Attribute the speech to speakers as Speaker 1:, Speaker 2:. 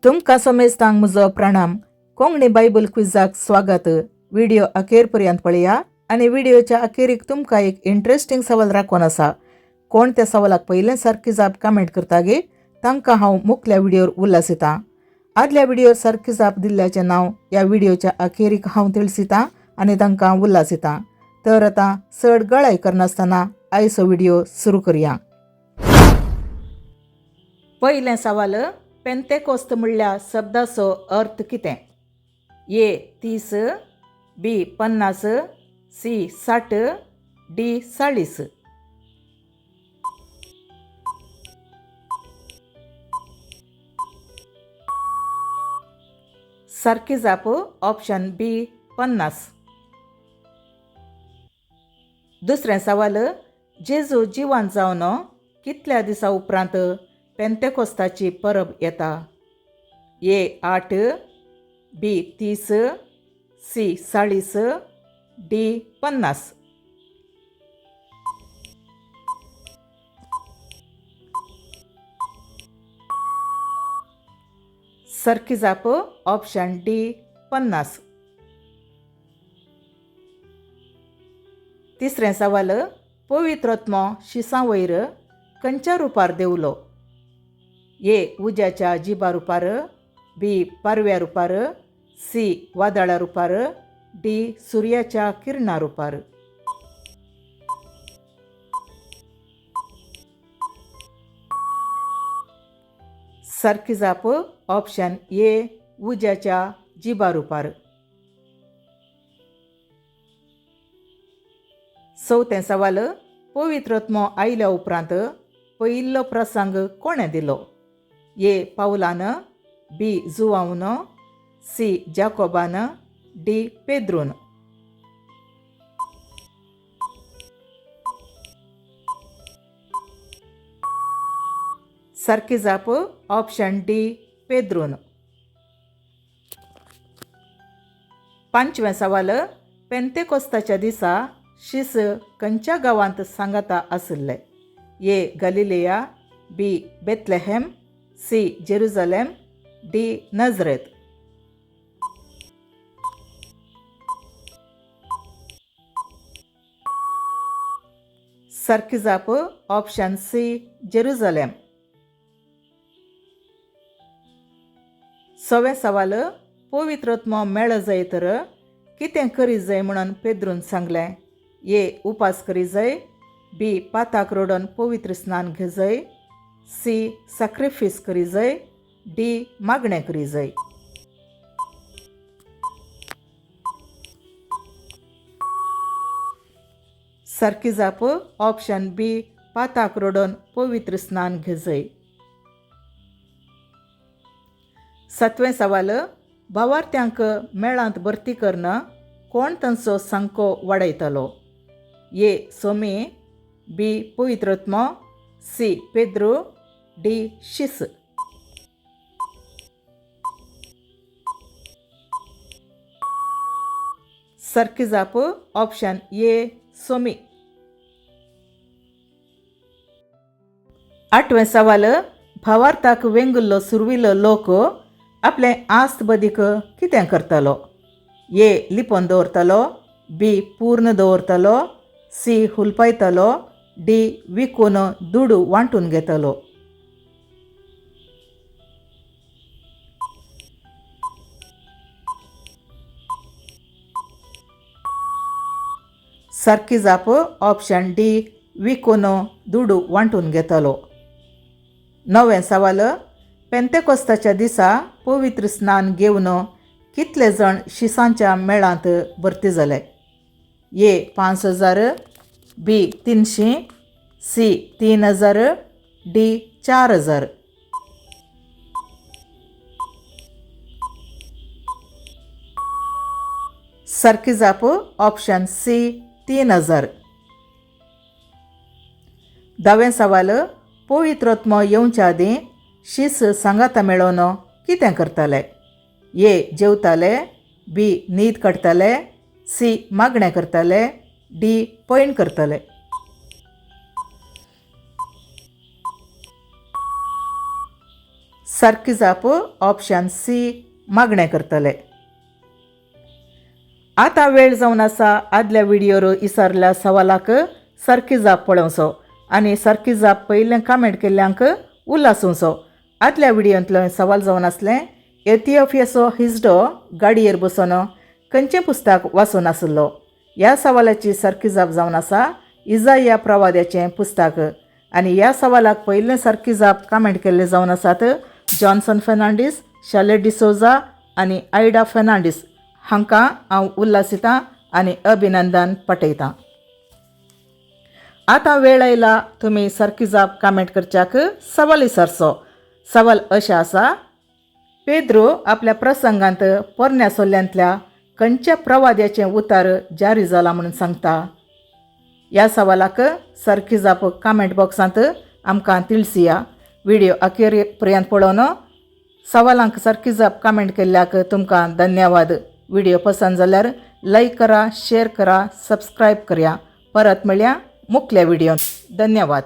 Speaker 1: तुमकां समेस्तांक म्हजो प्रणाम. कोंकणी बायबल क्विजाक स्वागत. व्हिडिओ अखेर पर्यंत पळया आनी व्हिडिओच्या अखेरीक तुमकां एक इंटरेस्टिंग सवाल राखून आसा. कोण त्या सवालाक पयलें सारकी जाप कमेंट करता गे तांकां हांव मुखल्या व्हिडिओर उल्हास दितां. आदल्या व्हिडिओर सारकी जाप दिल्ल्याचें नांव ह्या व्हिडिओच्या अखेरीक हांव तिळसितां आनी तांकां उल्हास दितां. तर आतां चड गळाय करनासतना आयचो व्हिडिओ सुरू करया. पयलें सवाल. पेंतेकोस्त म्हणल्या शब्दाचो अर्थ कितें? ए 30, बी 50, सी 60, डी 40. सारकी जाप ऑप्शन बी 50. दुसरें सवाल. जेजू जिवंत जावन कितल्या दिसा उपरांत पेंतेकोस्ताची परब येता? ए 8, बी 30, सी 40, डी 50. सारकी जाप ऑप्शन डी 50. तिसरें सवाल. पवित्रत्मो शिसां वयर खंयच्या रुपार देवलो? ए उज्याच्या जिबा रुपार, बी पारव्या रुपार, सी वादळा रुपार, डी सुर्याच्या किरणा रुपार. सारकी जाप ऑप्शन ए उज्याच्या जिबा रुपार. चवथें सवाल. पवित्रत्मो आयल्या उपरांत पयिल्लो प्रसंग कोणें दिलो? ए पावलान, बी जुआवन, सी जाकोबान, डी पेद्रून. सारकी जाप ऑप्शन डी पेद्रून. पांचवें सवाल. पेंतेकोस्ताच्या दिसा शीस खंयच्या गांवांत सांगाता आसले? ए गलिलेया, बी बेथलेहेम, सी जेरुझलेम, डी नजरेत. सारकी जाप ऑप्शन सी जेरुझलेम. सवें सवाल. पवित्रत्मो मेळ जाय तर कितें करी जाय म्हणून पेद्रून सांगलें? ए उपास करी जाय, बी पाताक रोडोन पवित्र स्नान घे जाय, सी सॅक्रिफीस करी जाय, डी मागणें करी जाय. सारकी जाप ऑप्शन बी पाताक रोडोन पवित्र स्नान घे जाय. सातवें सवाल. भावार्थ्यांक मेळांत भरती करन कोण तांचो सांको वाडयतलो? ए सोमी, बी पवित्रत्मो, सी पेद्रू, डी शीस. सारकी जाप ऑप्शन ए सोमी. आठवें सवाल. भावार्थाक वेंगुल्लो सुरविल्लो लोक आपलें आस्त बदीक कितें करतलो? ए लिपोवन दवरतलो, बी पूर्ण दवरतलो, सी हुलपयतलो, डी विकून दुडू वांटून घेतलो. सारकी जाप ऑप्शन डी विकून दुडू वांटून घेतलो. नवें सवाल. पेंतेकोस्ताच्या दिसा पवित्र स्नान घेवन कितले जण शिसांच्या मेळांत भरती जाले? ए 5000, बी 300, सी 3000, डी 4000. सारकी जाप ऑप्शन सी 3000. दावें सवाल. पवित्रत्मो येवच्या आदीं शीस सांगाता मेळोन कितें करताले? ए जेवताले, बी न्हीद काडटाले, सी मागणें करताले, डी पैण करताले. सारकी जाप ऑप्शन सी मागणें करतले. आतां वेळ जावन आसा आदल्या व्हिडिओर विचारल्या सवालाक सारकी जाप पळोवचो आनी सारकी जाप पयलें कमेंट केल्ल्यांक उल्हासूंचो. आदल्या व्हिडिओंतलो सवाल जावन आसलें एथिओपियाचो हिजडो गाडयेर बसून खंयचें पुस्तक वाचून आसलो. ह्या सवालाची सारकी जाप जावन आसा इजाया प्रवाद्याचें पुस्तक. आनी ह्या सवालाक पयलें सारकी जाप कमेंट केल्ले जावन आसात जॉन्सन फेर्नांडीस, शार्लेट डिसोजा आनी आयडा फेर्नांडीस. हांकां हांव उल्हासितां आनी अभिनंदन पटयतां. आतां वेळ आयला तुमी सारकी जाप कमेंट करच्याक सवाल विचारचो. सवाल अशें आसा, पेद्रो आपल्या प्रसंगांत पोरण्या सोल्ल्यांतल्या खंयच्या प्रवाद्याचें उतर जारी जालां म्हणून सांगता. ह्या सवालाक सारकी जाप कमेंट बॉक्सांत आमकां तिळसिया. व्हिडिओ अखेर पर्यंत पळोवन सवालांक सारकी जाप कमेंट केल्ल्याक तुमकां धन्यवाद. व्हिडिओ पसंत जाल्यार लाईक करा, शेअर करा, सबस्क्राईब करा. परत मेळया मुखल्या व्हिडिओत. धन्यवाद.